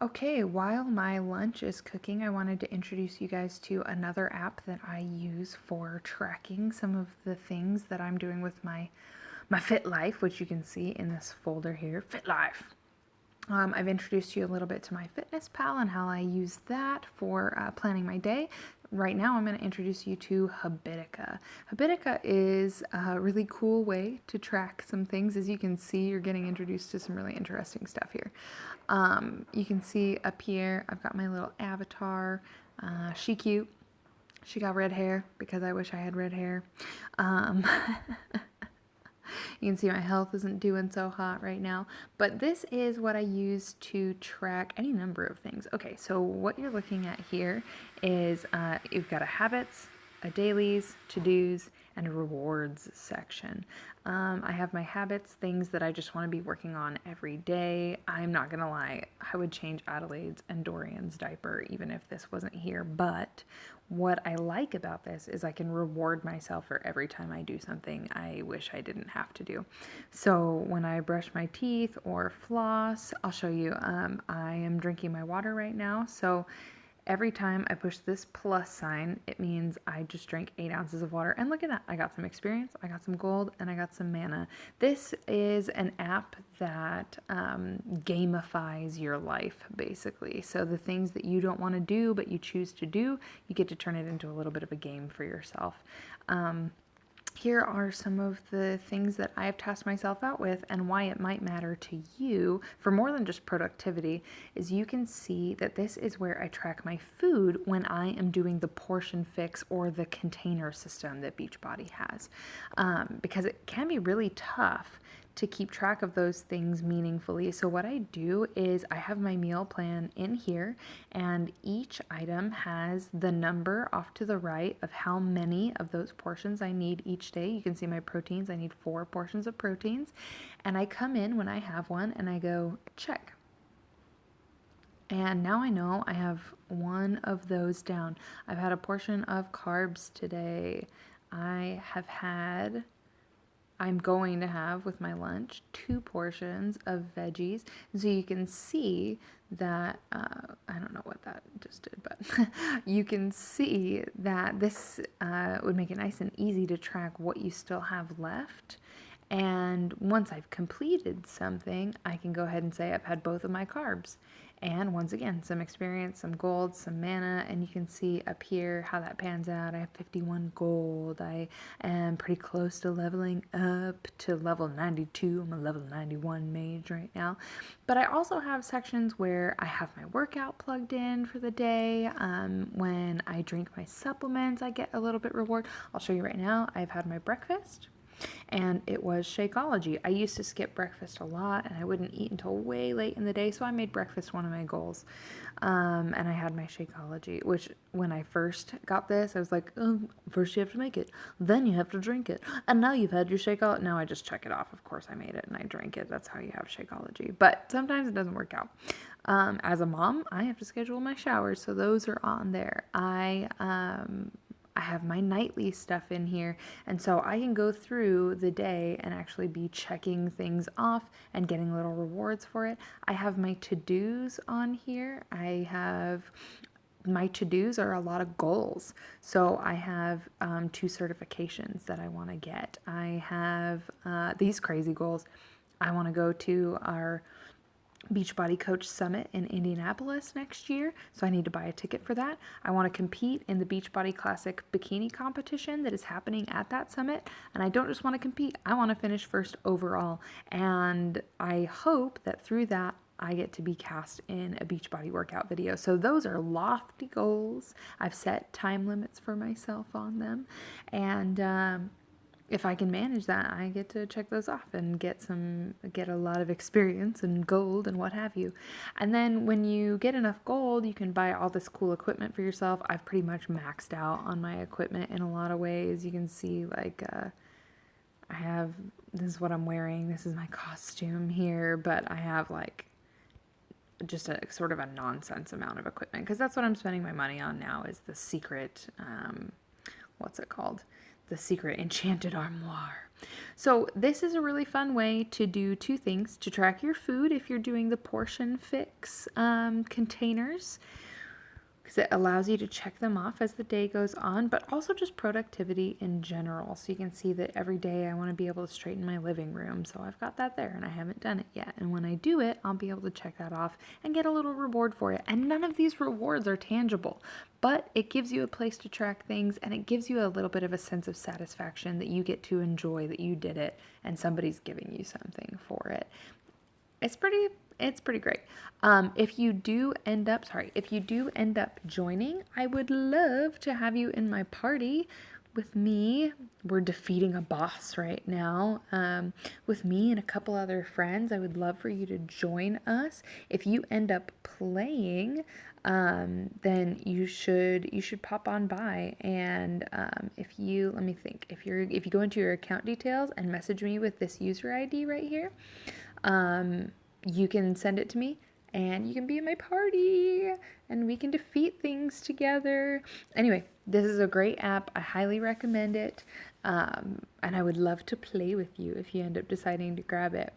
Okay, while my lunch is cooking, I wanted to introduce you guys to another app that I use for tracking some of the things that I'm doing with my Fit Life, which you can see in this folder here, Fit Life. I've introduced you a little bit to my Fitness Pal and how I use that for planning my day. Right now, I'm going to introduce you to Habitica. Habitica is a really cool way to track some things. As you can see, you're getting introduced to some really interesting stuff here. You can see up here, I've got my little avatar. She cute. She got red hair because I wish I had red hair. Um, You can see my health isn't doing so hot right now, but this is what I use to track any number of things. Okay, so what you're looking at here is you've got a habits, a dailies, to-dos, and a rewards section. I have my habits, things that I just want to be working on every day. I'm not gonna lie, I would change Adelaide's and Dorian's diaper even if this wasn't here, but what I like about this is I can reward myself for every time I do something I wish I didn't have to do. So when I brush my teeth or floss, I'll show you, I am drinking my water right now. So every time I push this plus sign, it means I just drank 8 ounces of water. And look at that, I got some experience, I got some gold, and I got some mana. This is an app that gamifies your life, basically. So the things that you don't want to do, but you choose to do, you get to turn it into a little bit of a game for yourself. Here are some of the things that I have tasked myself out with and why it might matter to you for more than just productivity is you can see that this is where I track my food when I am doing the portion fix or the container system that Beachbody has. Because it can be really tough to keep track of those things meaningfully. So what I do is I have my meal plan in here, and each item has the number off to the right of how many of those portions I need each day. You can see my proteins. I need 4 portions of proteins. And I come in when I have one and I go check. And now I know I have one of those down. I've had a portion of carbs today. I'm going to have with my lunch 2 portions of veggies. So you can see that, I don't know what that just did, but you can see that this would make it nice and easy to track what you still have left. And once I've completed something, I can go ahead and say I've had both of my carbs. And once again, some experience, some gold, some mana, and you can see up here how that pans out. I have 51 gold. I am pretty close to leveling up to level 92. I'm a level 91 mage right now. But I also have sections where I have my workout plugged in for the day. When I drink my supplements, I get a little bit reward. I'll show you right now. I've had my breakfast, and it was Shakeology. I used to skip breakfast a lot, and I wouldn't eat until way late in the day, so I made breakfast one of my goals. And I had my Shakeology, which when I first got this, I was like, oh, first you have to make it, then you have to drink it, and now you've had your Shakeology. Now I just check it off. Of course I made it and I drank it. That's how you have Shakeology. But sometimes it doesn't work out. As a mom, I have to schedule my showers, so those are on there. I have my nightly stuff in here, and so I can go through the day and actually be checking things off and getting little rewards for it. I have my to-dos on here. My to-dos are a lot of goals. So I have 2 certifications that I want to get. I have these crazy goals. I want to go to our Beachbody Coach Summit in Indianapolis next year, so I need to buy a ticket for that. I want to compete in the Beachbody Classic bikini competition that is happening at that summit, and I don't just want to compete, I want to finish first overall, and I hope that through that I get to be cast in a Beachbody workout video. So those are lofty goals. I've set time limits for myself on them, and if I can manage that, I get to check those off and get a lot of experience and gold and what have you. And then when you get enough gold, you can buy all this cool equipment for yourself. I've pretty much maxed out on my equipment in a lot of ways. You can see this is what I'm wearing. This is my costume here, but I have just a sort of a nonsense amount of equipment because that's what I'm spending my money on now is the secret, what's it called? the secret enchanted armoire. So this is a really fun way to do two things: to track your food if you're doing the portion fix containers, because it allows you to check them off as the day goes on, but also just productivity in general. So you can see that every day I want to be able to straighten my living room. So I've got that there and I haven't done it yet. And when I do it, I'll be able to check that off and get a little reward for it. And none of these rewards are tangible, but it gives you a place to track things, and it gives you a little bit of a sense of satisfaction that you get to enjoy that you did it and somebody's giving you something for it. It's pretty great. If you do end up joining, I would love to have you in my party with me. We're defeating a boss right now. With me and a couple other friends. I would love for you to join us. If you end up playing, then you should pop on by. And if you go into your account details and message me with this user ID right here, you can send it to me and you can be in my party and we can defeat things together. Anyway, this is a great app. I highly recommend it. And I would love to play with you if you end up deciding to grab it.